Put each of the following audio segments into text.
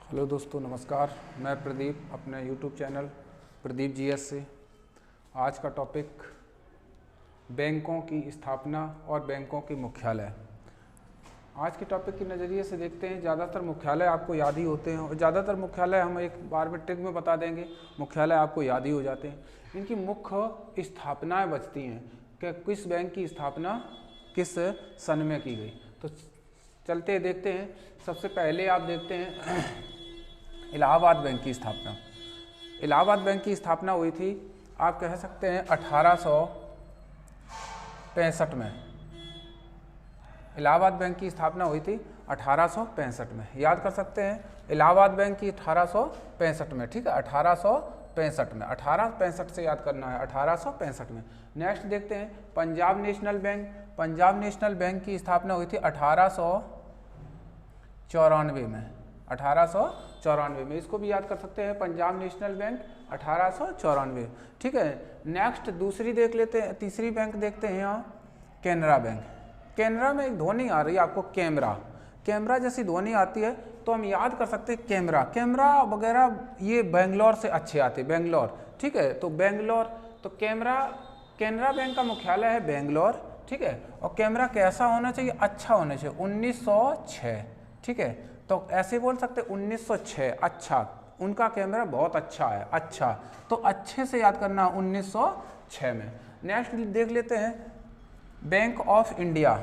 Hello दोस्तों, नमस्कार। मैं प्रदीप, अपने यूट्यूब चैनल प्रदीप जीएस से। आज का टॉपिक बैंकों की स्थापना और बैंकों के मुख्यालय। आज के टॉपिक के नज़रिए से देखते हैं। ज़्यादातर मुख्यालय आपको याद ही होते हैं और ज़्यादातर मुख्यालय हम एक बार में ट्रिक में बता देंगे, मुख्यालय आपको याद ही हो जाते हैं। इनकी मुख्य स्थापनाएँ बचती हैं कि किस बैंक की स्थापना किस सन में की गई। तो चलते देखते हैं। सबसे पहले आप देखते हैं इलाहाबाद बैंक की स्थापना। इलाहाबाद बैंक की स्थापना हुई थी, आप कह सकते हैं 1865 में। इलाहाबाद बैंक की स्थापना हुई थी 1865 में। याद कर सकते हैं इलाहाबाद बैंक की 1865 में, ठीक है, 1865 में, 1865 से याद करना है, 1865 में। नेक्स्ट देखते हैं Punjab national bank. Punjab national bank की स्थापना हुई थी 1894 में। 1894 में, इसको भी याद कर सकते हैं, पंजाब नेशनल बैंक 1894, ठीक है। नेक्स्ट दूसरी देख लेते हैं, तीसरी बैंक देखते हैं यहाँ कैनरा बैंक। कैनरा में एक ध्वनि आ रही है आपको, कैमरा। कैमरा जैसी ध्वनि आती है तो हम याद कर सकते हैं कैमरा। कैमरा वगैरह ये बेंगलोर से अच्छे आते हैं, बेंगलोर, ठीक है। तो बेंगलोर, तो कैनरा बैंक का मुख्यालय है बेंगलोर, ठीक है। और कैमरा कैसा होना चाहिए? अच्छा होना चाहिए, 1906, ठीक है। तो ऐसे बोल सकते 1906, अच्छा, उनका कैमरा बहुत अच्छा है, अच्छा, तो अच्छे से याद करना 1906 में। नेक्स्ट देख लेते हैं bank of India.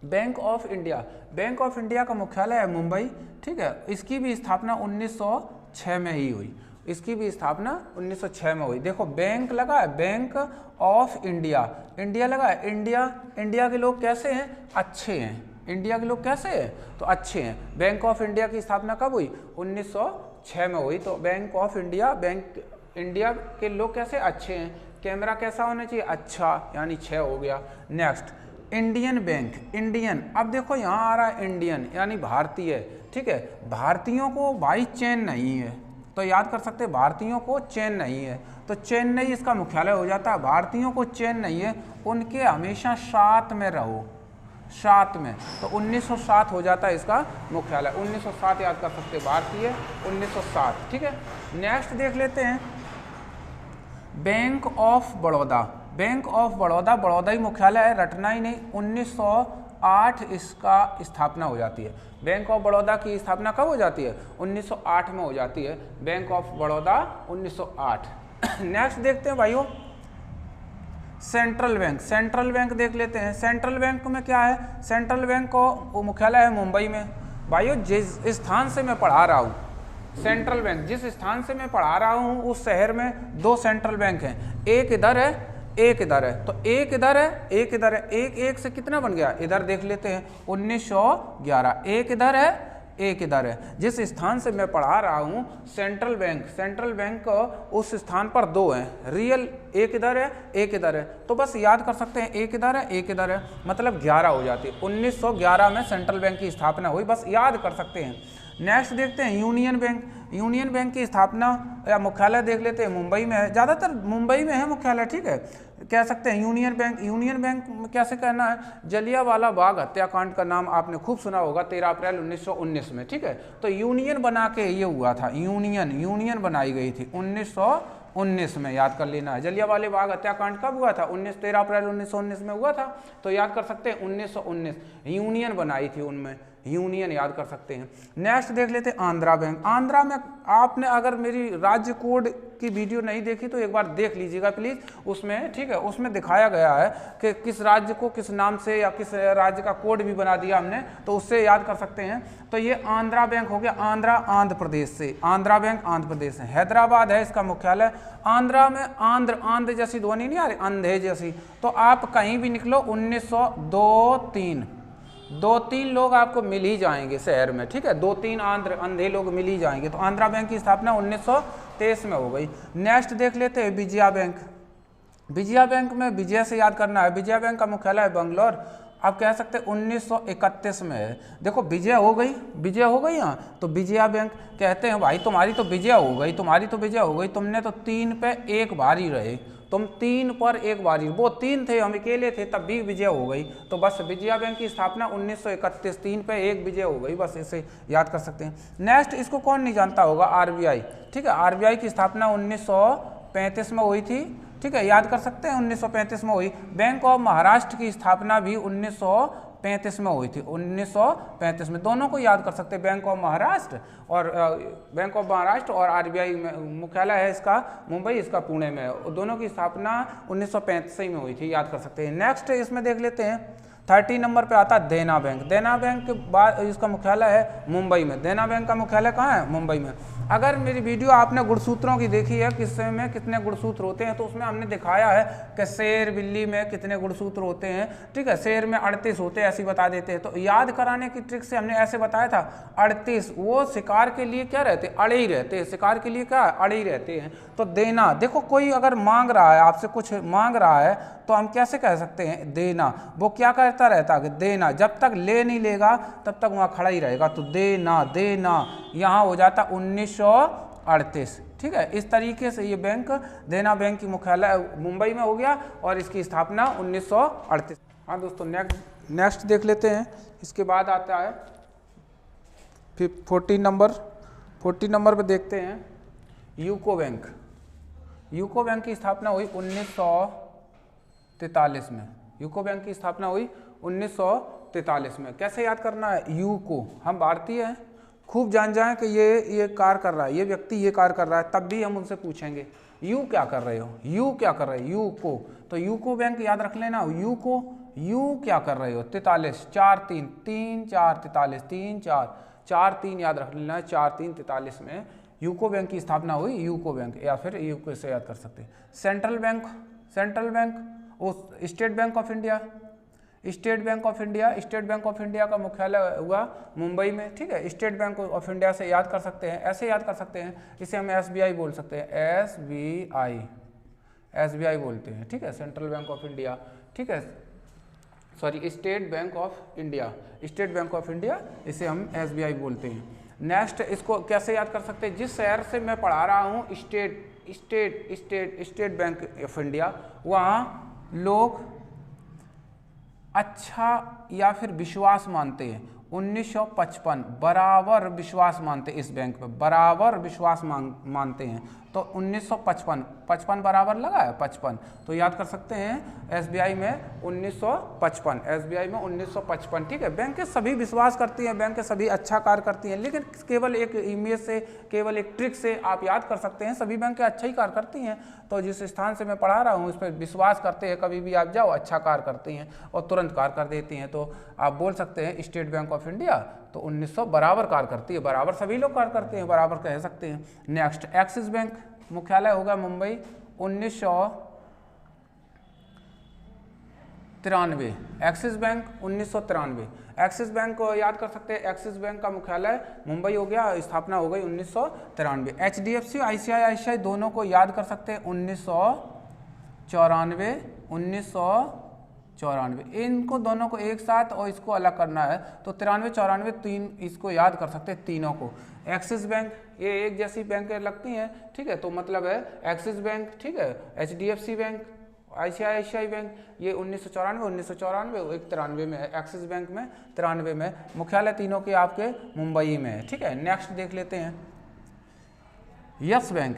Bank of India, bank of India का मुख्यालय है मुंबई, ठीक है। इसकी भी स्थापना 1906 में ही हुई। इसकी भी स्थापना 1906 में हुई। देखो बैंक लगा है, बैंक ऑफ इंडिया, इंडिया लगा है, इंडिया, इंडिया के लोग कैसे हैं? अच्छे हैं। इंडिया के लोग कैसे हैं? तो अच्छे हैं। बैंक ऑफ इंडिया की स्थापना कब हुई? 1906 में हुई। तो bank of India, bank India के लोग कैसे? अच्छे हैं। कैमरा कैसा होना चाहिए? अच्छा, यानी 6 हो गया। नेक्स्ट इंडियन बैंक, इंडियन, अब देखो यहाँ आ रहा है इंडियन यानी भारतीय, ठीक है। भारतीयों को भाई चेन नहीं है, तो याद कर सकते हैं भारतीयों को चेन नहीं है, तो चेन्नई इसका मुख्यालय हो जाता है। भारतीयों को चेन नहीं है, उनके हमेशा साथ में रहो, साथ में, तो 1907 हो जाता है इसका मुख्यालय। 1907 याद कर सकते हैं, भारतीय 1907, ठीक है। नेक्स्ट देख लेते हैं bank of Baroda. Bank of Baroda, Baroda ही मुख्यालय है, रटना ही नहीं। 1908 इसका स्थापना हो जाती है। बैंक ऑफ बड़ौदा की स्थापना कब हो जाती है? 1908 में हो जाती है, बैंक ऑफ बड़ौदा 1908। नेक्स्ट देखते हैं भाइयों सेंट्रल बैंक। सेंट्रल बैंक देख लेते हैं। सेंट्रल बैंक में क्या है? सेंट्रल बैंक को मुख्यालय है मुंबई में। भाइयों जिस स्थान से मैं पढ़ा रहा हूँ, सेंट्रल बैंक जिस स्थान से मैं पढ़ा रहा हूँ उस शहर में 2 सेंट्रल बैंक हैं, एक इधर है, एक इधर है। तो एक इधर है, एक इधर है, एक एक से कितना बन गया? इधर देख लेते हैं 1911, एक इधर है, एक इधर है। जिस स्थान से मैं पढ़ा रहा हूँ सेंट्रल बैंक, सेंट्रल बैंक उस स्थान पर 2 हैं, रियल, एक इधर है, एक इधर है। तो बस याद कर सकते हैं एक इधर है, एक इधर है, मतलब 11 हो जाती है। 1911 में सेंट्रल बैंक की स्थापना हुई, बस याद कर सकते हैं। नेक्स्ट देखते हैं यूनियन बैंक। यूनियन बैंक की स्थापना या मुख्यालय देख लेते हैं मुंबई में है, ज़्यादातर मुंबई में है मुख्यालय, ठीक है। कह सकते हैं यूनियन बैंक। यूनियन बैंक कैसे कहना है? जलियांवाला बाग हत्याकांड का नाम आपने खूब सुना होगा, 13 अप्रैल 1919 में, ठीक है। तो यूनियन बना के ये हुआ था, यूनियन बनाई गई थी 1919 में, याद कर लेना है। जलियांवाला बाग हत्याकांड कब हुआ था? 13 अप्रैल 1919 में हुआ था, तो याद कर सकते हैं 1919, यूनियन बनाई थी उनमें, यूनियन याद कर सकते हैं। नेक्स्ट देख लेते हैं आंध्रा बैंक। आंध्रा में आपने अगर मेरी राज्य कोड की वीडियो नहीं देखी तो एक बार देख लीजिएगा प्लीज़, उसमें, ठीक है, उसमें दिखाया गया है कि किस राज्य को किस नाम से या किस राज्य का कोड भी बना दिया हमने, तो उससे याद कर सकते हैं। तो ये आंध्रा बैंक हो गया, आंध्रा आंध्र प्रदेश से, आंध्रा बैंक आंध्र प्रदेश से। हैदराबाद है इसका मुख्यालय। आंध्रा में आंध्र जैसी ध्वनि नहीं आ रही, अंधे जैसी, तो आप कहीं भी निकलो 1902-3 लोग आपको मिल ही जाएंगे शहर में, ठीक है, 2-3 अंधे लोग मिल ही जाएंगे। तो आंध्रा बैंक की स्थापना 1923 में हो गई। नेक्स्ट देख लेते हैं विजया बैंक। विजया बैंक में विजय से याद करना है। विजया बैंक का मुख्यालय है बंगलोर। आप कह सकते हैं 1931 में है। देखो विजय हो गई, विजय हो गई यहाँ, तो विजया बैंक कहते हैं भाई तुम्हारी तो विजय हो गई, तुम्हारी तो विजय हो गई, तुमने तो 3 पे 1 बार ही रहे, तुम 3 पर एक बारी, वो 3 थे, हम अकेले थे, तब भी विजय हो गई। तो बस विजया बैंक की स्थापना 1931, 3 पे एक विजय हो गई, बस इसे याद कर सकते हैं। नेक्स्ट, इसको कौन नहीं जानता होगा, आरबीआई। ठीक है, आरबीआई की स्थापना 1935 में हुई थी। ठीक है, याद कर सकते हैं 1935 में हुई। बैंक ऑफ महाराष्ट्र की स्थापना भी 1935 में हुई थी, 1935 में। दोनों को याद कर सकते हैं, बैंक ऑफ महाराष्ट्र और आरबीआई में मुख्यालय है इसका मुंबई, इसका पुणे में है। दोनों की स्थापना 1935 में हुई थी, याद कर सकते हैं। नेक्स्ट इसमें देख लेते हैं 30 नंबर पे आता है देना बैंक। देना बैंक के बाद इसका मुख्यालय है मुंबई में। देना बैंक का मुख्यालय कहाँ है, मुंबई में। अगर मेरी वीडियो आपने गुणसूत्रों की देखी है, किससे में कितने गुणसूत्र होते हैं, तो उसमें हमने दिखाया है कि शेर बिल्ली में कितने गुणसूत्र होते हैं। ठीक है, शेर में 38 होते हैं, ऐसे बता देते हैं। तो याद कराने की ट्रिक से हमने ऐसे बताया था 38, वो शिकार के लिए क्या रहते, अड़े ही रहते हैं। शिकार के लिए क्या, अड़े ही रहते हैं। तो देना, देखो कोई अगर मांग रहा है, आपसे कुछ मांग रहा है, तो हम कैसे कह सकते हैं, देना। वो क्या करता रहता है, देना। जब तक ले नहीं लेगा तब तक वहाँ खड़ा ही रहेगा। तो देना, देना यहाँ हो जाता 1938। ठीक है, इस तरीके से ये बैंक, देना बैंक की मुख्यालय मुंबई में हो गया और इसकी स्थापना 1938। हाँ दोस्तों, नेक्स्ट देख लेते हैं। इसके बाद आता है फिर 14 नंबर पे देखते हैं यूको बैंक। यूको बैंक की स्थापना हुई 1943 में। यूको बैंक की स्थापना हुई 1943 में। कैसे याद करना है, यूको, हम भारतीय हैं, खूब जान जाएं कि ये कार्य कर रहा है, ये व्यक्ति ये कार्य कर रहा है, तब भी हम उनसे पूछेंगे यू क्या कर रहे हो, यू क्या कर रहे हो, यूको। तो यूको बैंक याद रख लेना, यूको, यू क्या कर रहे हो, 43, 4-3, 3-4, 43, 3-4, 4-3 याद रख लेना है, 4-3, 43 में यूको बैंक की स्थापना हुई। यूको बैंक या फिर यूको से याद कर सकते हैं। Central bank state bank of India. State bank of India का मुख्यालय हुआ मुंबई में। ठीक है, स्टेट बैंक ऑफ इंडिया से याद कर सकते हैं, ऐसे याद कर सकते हैं। इसे हम एसबीआई बोल सकते हैं, एसबीआई बोलते हैं। ठीक है, सेंट्रल बैंक ऑफ इंडिया। ठीक है, sorry, state bank of India, इसे हम एसबीआई बोलते हैं। नेक्स्ट, इसको कैसे याद कर सकते हैं, जिस शहर से मैं पढ़ा रहा हूँ, स्टेट बैंक ऑफ इंडिया, वहाँ लोग अच्छा या फिर विश्वास मानते हैं। 1955 बराबर विश्वास मानते इस बैंक पे, बराबर विश्वास मानते हैं। तो 1955 बराबर लगा है 55, तो याद कर सकते हैं एसबीआई में 1955। ठीक है, बैंक के सभी विश्वास करती हैं, बैंक के सभी अच्छा कार्य करती हैं, लेकिन केवल एक इमेज से, केवल एक ट्रिक से आप याद कर सकते हैं सभी बैंक के अच्छा ही कार्य करती हैं। तो जिस स्थान से मैं पढ़ा रहा हूँ उस पर विश्वास करते हैं, कभी भी आप जाओ अच्छा कार्य करती हैं और तुरंत कार्य कर देती हैं। तो आप बोल सकते हैं स्टेट बैंक ऑफ इंडिया तो 1900 बराबर कार्य करती है, बराबर सभी लोग कार्य करते हैं, बराबर कह सकते हैं। नेक्स्ट, एक्सिस बैंक मुख्यालय होगा Mumbai, 1993। Axis bank 1993। Axis bank को याद कर सकते हैं, एक्सिस बैंक का मुख्यालय मुंबई हो गया, स्थापना हो गई 1993। एचडीएफसी, आईसीआईसीआई दोनों को याद कर सकते हैं 1994। इनको दोनों को एक साथ और इसको अलग करना है तो 93, 94, 3 इसको याद कर सकते हैं तीनों को। एक्सिस बैंक, ये एक जैसी बैंक लगती हैं। ठीक है, तो मतलब है एक्सिस बैंक, ठीक है, एचडीएफसी बैंक, आईसीआईसीआई बैंक, ये 1994, एक 93 में है। एक्सिस बैंक में 93 में, मुख्यालय तीनों के आपके मुंबई में है। ठीक है, नेक्स्ट देख लेते हैं यस बैंक।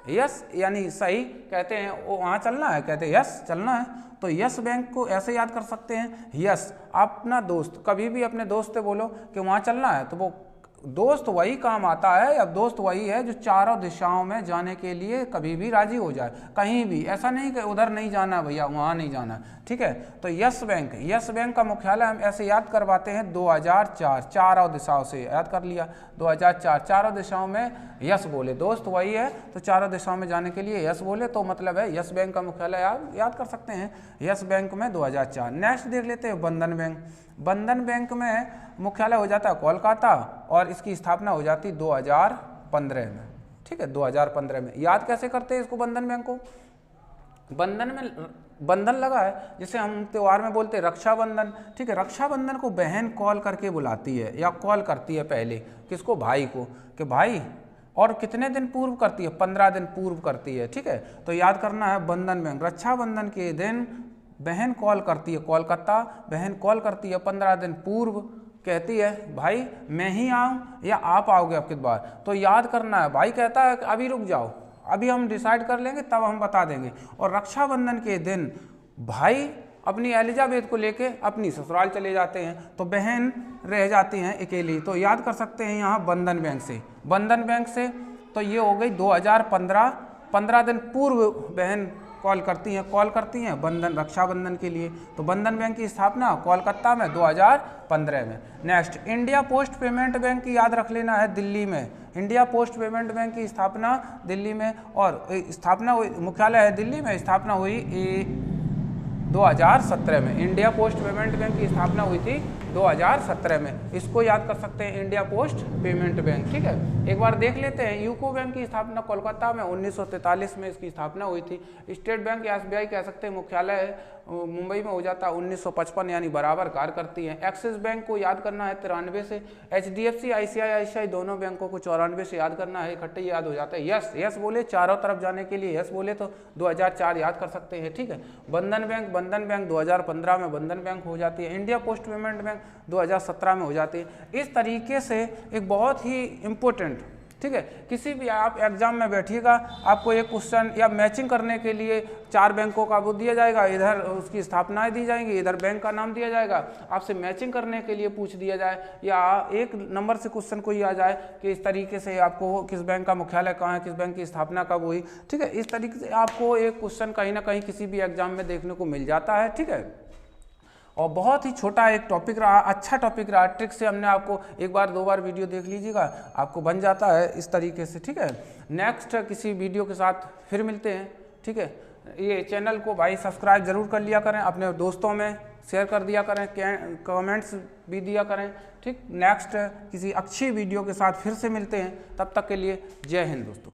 यस यानी सही कहते हैं, वो वहाँ चलना है, कहते हैं यस चलना है। तो यस बैंक को ऐसे याद कर सकते हैं, यस अपना दोस्त, कभी भी अपने दोस्त से बोलो कि वहाँ चलना है, तो वो दोस्त वही काम आता है, अब दोस्त वही है जो चारों दिशाओं में जाने के लिए कभी भी राजी हो जाए, कहीं भी। ऐसा नहीं कि उधर नहीं जाना भैया, वहाँ नहीं जाना। ठीक है, तो यस बैंक का मुख्यालय हम ऐसे याद करवाते हैं 2004, चारों दिशाओं से याद कर लिया। 2004 चारों दिशाओं में यस बोले, दोस्त वही है तो चारों दिशाओं में जाने के लिए यस बोले, तो मतलब है यस बैंक का मुख्यालय आप याद कर सकते हैं यस बैंक में 2004। नेक्स्ट देख लेते हैं बंधन बैंक। बंधन बैंक में मुख्यालय हो जाता है कोलकाता और इसकी स्थापना हो जाती 2015 में। ठीक है, 2015 में। याद कैसे करते हैं इसको, बंधन बैंक को, बंधन में बंधन लगा है, जैसे हम त्योहार में बोलते हैं रक्षाबंधन। ठीक है, रक्षाबंधन को बहन कॉल करके बुलाती है या कॉल करती है पहले, किसको, भाई को, कि भाई, और कितने दिन पूर्व करती है, 15 दिन पूर्व करती है, ठीक है। तो याद करना है बंधन बैंक रक्षाबंधन के दिन बहन कॉल करती है, कोलकाता बहन कॉल करती है 15 दिन पूर्व, कहती है भाई मैं ही आऊँ या आप आओगे आपके बाद। तो याद करना है, भाई कहता है कि अभी रुक जाओ, अभी हम डिसाइड कर लेंगे तब हम बता देंगे। और रक्षाबंधन के दिन भाई अपनी एलिजाबेथ को लेके अपनी ससुराल चले जाते हैं, तो बहन रह जाती हैं अकेली। तो याद कर सकते हैं यहाँ बंधन बैंक से, बंधन बैंक से तो ये हो गई 2015, 15 दिन पूर्व बहन कॉल करती हैं बंधन रक्षाबंधन के लिए। तो बंधन बैंक की स्थापना कोलकाता में 2015 में। Next India post payment bank की याद रख लेना है दिल्ली में, इंडिया पोस्ट पेमेंट बैंक की स्थापना दिल्ली में, और स्थापना हुई, मुख्यालय है दिल्ली में, स्थापना हुई 2017 में। इंडिया पोस्ट पेमेंट बैंक की स्थापना हुई थी 2017 में, इसको याद कर सकते हैं इंडिया पोस्ट पेमेंट बैंक, ठीक है। एक बार देख लेते हैं यूको बैंक की स्थापना कोलकाता में 1943 में इसकी स्थापना हुई थी। स्टेट बैंक या एसबीआई कह सकते हैं मुख्यालय मुंबई में हो जाता है 1955, यानी बराबर कार्य करती है। एक्सिस बैंक को याद करना है 93 से, एचडीएफसी आईसीआईसीआई दोनों बैंकों को 94 से याद करना है, इकट्ठे याद हो जाता है। यस यस बोले चारों तरफ जाने के लिए, यस बोले तो 2004 याद कर सकते हैं, ठीक है। बंधन बैंक 2015 में बंधन बैंक हो जाती है। इंडिया पोस्ट पेमेंट बैंक 2017 में हो जाती है। इस तरीके से एक बहुत ही इम्पोर्टेंट, ठीक है, किसी भी आप एग्जाम में बैठिएगा, आपको एक क्वेश्चन या मैचिंग करने के लिए 4 बैंकों का वो दिया जाएगा, इधर उसकी स्थापनाएं दी जाएंगी, इधर बैंक का नाम दिया जाएगा, आपसे मैचिंग करने के लिए पूछ दिया जाए, या एक नंबर से क्वेश्चन कोई आ जाए कि इस तरीके से आपको किस बैंक का मुख्यालय कहाँ है, किस बैंक की स्थापना कब हुई, ठीक है। इस तरीके से आपको एक क्वेश्चन कहीं ना कहीं किसी भी एग्जाम में देखने को मिल जाता है, ठीक है। और बहुत ही छोटा एक टॉपिक रहा, अच्छा टॉपिक रहा, ट्रिक से हमने आपको एक बार 2 बार वीडियो देख लीजिएगा, आपको बन जाता है इस तरीके से, ठीक है। नेक्स्ट किसी वीडियो के साथ फिर मिलते हैं, ठीक है। ये चैनल को भाई सब्सक्राइब जरूर कर लिया करें, अपने दोस्तों में शेयर कर दिया करें, कमेंट्स भी दिया करें, ठीक। नेक्स्ट किसी अच्छी वीडियो के साथ फिर से मिलते हैं, तब तक के लिए जय हिंद दोस्तों।